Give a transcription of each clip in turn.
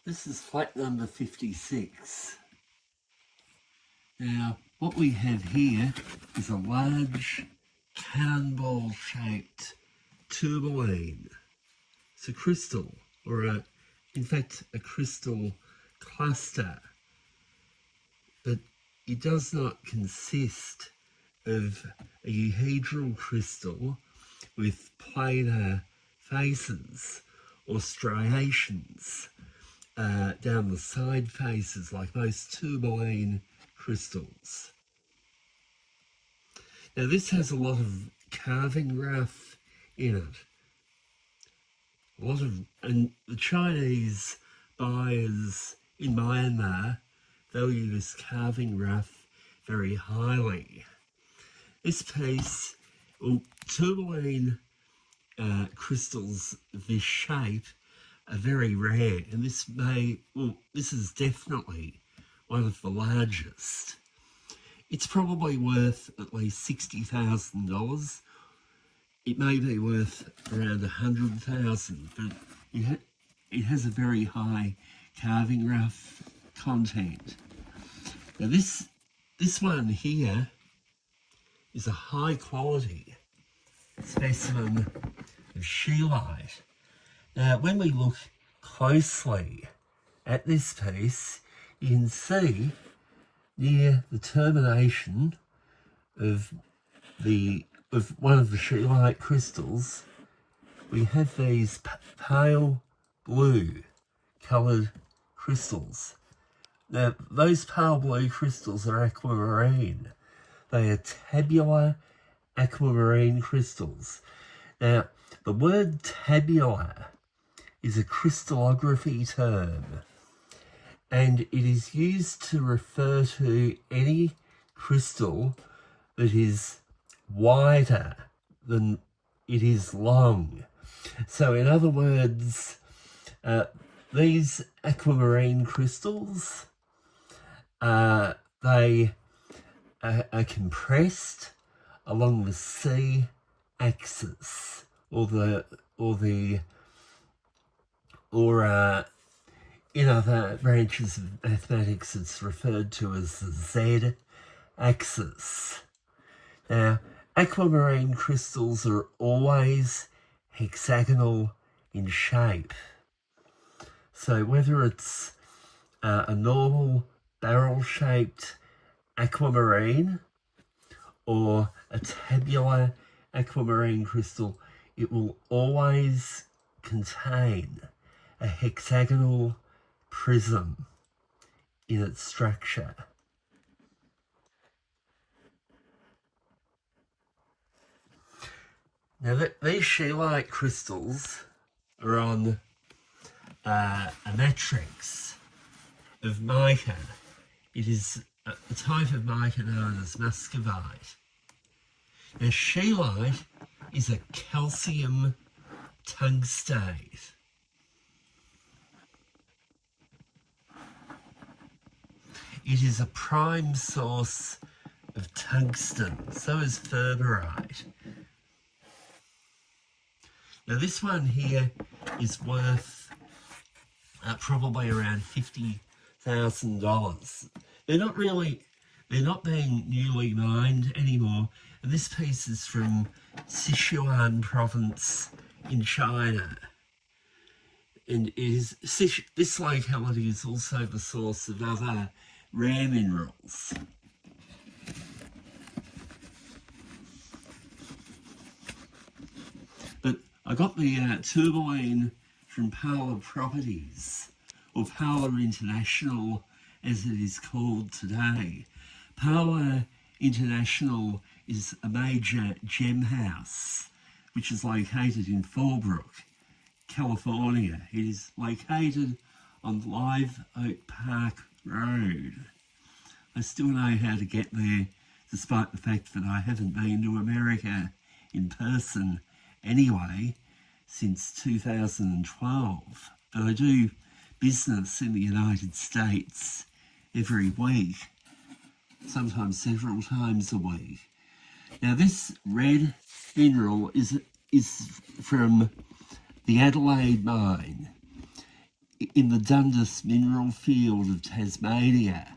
This is flat number 56. Now, what we have here is a large cannonball-shaped tourmaline. It's a crystal, or in fact, a crystal cluster. But it does not consist of a euhedral crystal with planar faces or striations down the side faces like most tourmaline crystals. Now this has a lot of carving rough in it. And the Chinese buyers in Myanmar value this carving rough very highly. This piece, well, tourmaline crystals of this shape are very rare, and this is definitely one of the largest. It's probably worth at least $60,000. It may be worth around $100,000, but it has a very high carving rough content. Now this one here is a high quality specimen of scheelite. Now when we look closely at this piece, you can see near the termination of one of the scheelite crystals, we have these pale blue coloured crystals. Now those pale blue crystals are aquamarine. They are tabular aquamarine crystals. Now the word tabular is a crystallography term, and it is used to refer to any crystal that is wider than it is long. So in other words, these aquamarine crystals, they are compressed along the c-axis, or in other branches of mathematics it's referred to as the z-axis. Now, aquamarine crystals are always hexagonal in shape. So whether it's a normal barrel-shaped aquamarine or a tabular aquamarine crystal, it will always contain a hexagonal prism in its structure. Now these scheelite crystals are on a matrix of mica. It is a type of mica known as muscovite. Now scheelite is a calcium tungstate. It is a prime source of tungsten, so is ferberite. Now this one here is worth probably around $50,000. They're not being newly mined anymore. And this piece is from Sichuan province in China. And this locality is also the source of other rare minerals. But I got the tourmaline from Polar Properties, or Polar International as it is called today. Polar International is a major gem house which is located in Fallbrook, California. It is located on Live Oak Park Road. I still know how to get there, despite the fact that I haven't been to America in person anyway since 2012. But I do business in the United States every week, sometimes several times a week. Now this red mineral is from the Adelaide mine. in the Dundas mineral field of Tasmania.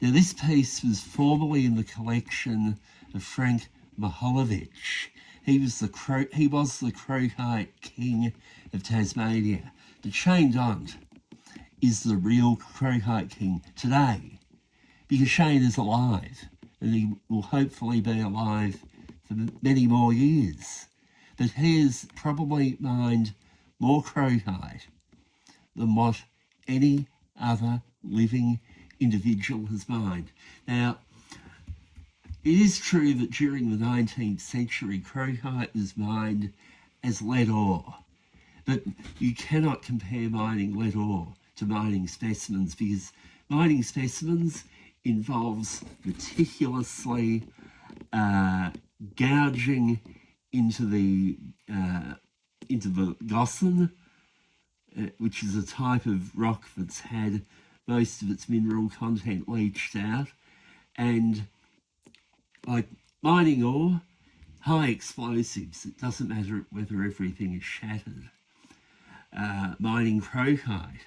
Now, this piece was formerly in the collection of Frank Mihaljevic. He was the crocoite king of Tasmania. But Shane Dont is the real crocoite king today, because Shane is alive, and he will hopefully be alive for many more years. But he has probably mined more crocoite than what any other living individual has mined. Now, it is true that during the 19th century, crocoite was mined as lead ore, but you cannot compare mining lead ore to mining specimens, because mining specimens involves meticulously gouging into the gossan, which is a type of rock that's had most of its mineral content leached out. And like mining ore, high explosives, it doesn't matter whether everything is shattered. Mining crocoite,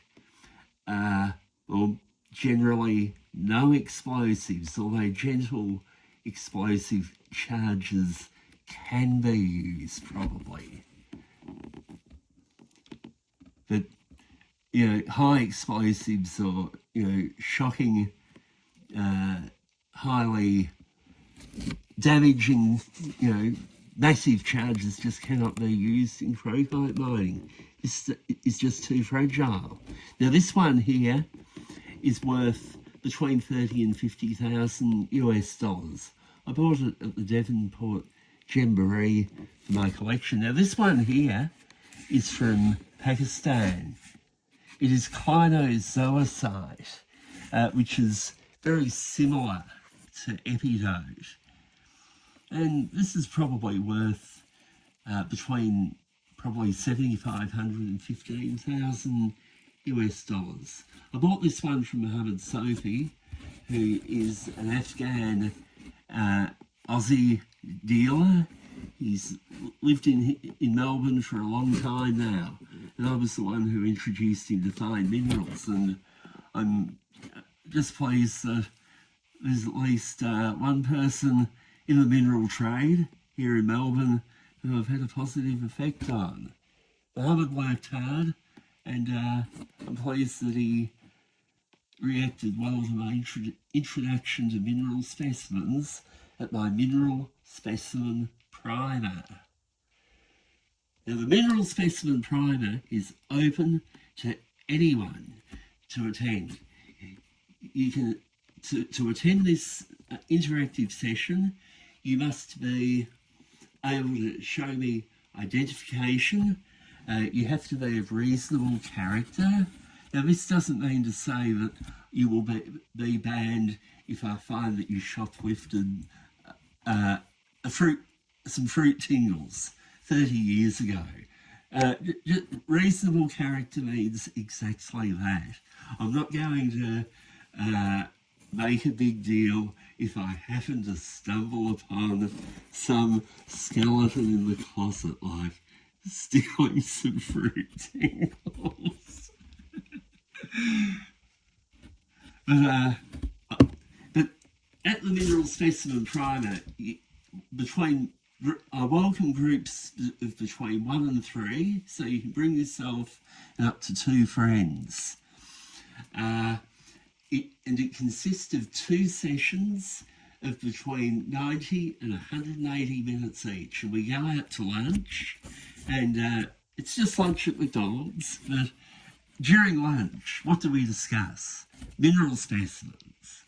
or generally no explosives, although gentle explosive charges can be used probably. But, high explosives or, shocking, highly damaging, massive charges just cannot be used in crocoite mining. This is just too fragile. Now, this one here is worth between 30 and 50,000 US dollars. I bought it at the Devonport Jamboree for my collection. Now, this one here is from Pakistan. It is clinozoisite, which is very similar to epidote. And this is probably worth between probably 7,500 and 15,000 US dollars. I bought this one from Mohammed Sofi, who is an Afghan Aussie dealer. He's lived in Melbourne for a long time now, and I was the one who introduced him to fine minerals, and I'm just pleased that there's at least one person in the mineral trade here in Melbourne who I've had a positive effect on. Mohammed worked hard, and I'm pleased that he reacted well to my introduction to mineral specimens at my mineral specimen primer. Now, the mineral specimen primer is open to anyone to attend. You can to attend this interactive session, you must be able to show me identification. You have to be of reasonable character. Now, this doesn't mean to say that you will be banned if I find that you shoplifted some fruit tingles 30 years ago. Reasonable character means exactly that. I'm not going to make a big deal if I happen to stumble upon some skeleton in the closet, like stealing some fruit tingles. But at the mineral specimen primer, I welcome groups of between 1 and 3, so you can bring yourself and up to 2 friends. It consists of 2 sessions of between 90 and 180 minutes each, and we go out to lunch, and it's just lunch at McDonald's, but during lunch, what do we discuss? Mineral specimens.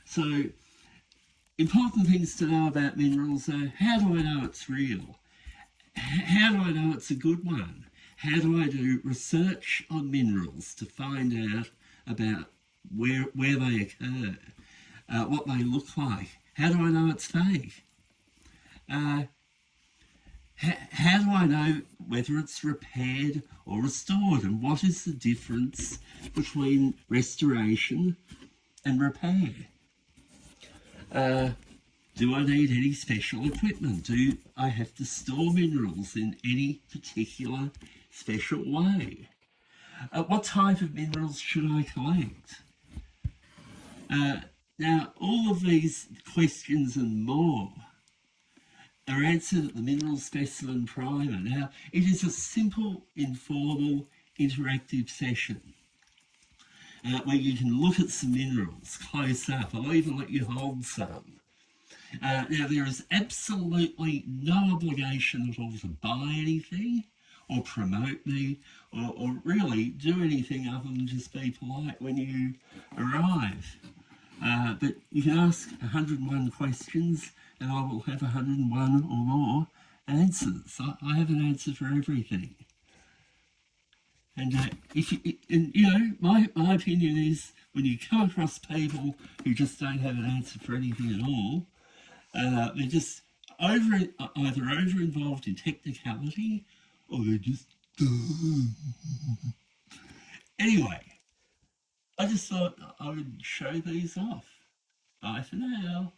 So, important things to know about minerals are, how do I know it's real? How do I know it's a good one? How do I do research on minerals to find out about where they occur, what they look like? How do I know it's fake? How do I know whether it's repaired or restored, and what is the difference between restoration and repair? Do I need any special equipment? Do I have to store minerals in any particular special way? What type of minerals should I collect? Now, all of these questions and more are answered at the Mineral Specimen Primer. Now, it is a simple, informal, interactive session where you can look at some minerals close up. I'll even let you hold some. Now, there is absolutely no obligation at all to buy anything or promote me or really do anything other than just be polite when you arrive. But you can ask 101 questions and I will have 101 or more answers. I have an answer for everything. And my opinion is when you come across people who just don't have an answer for anything at all, they're just either over involved in technicality or they're just anyway. I just thought I would show these off. Bye for now.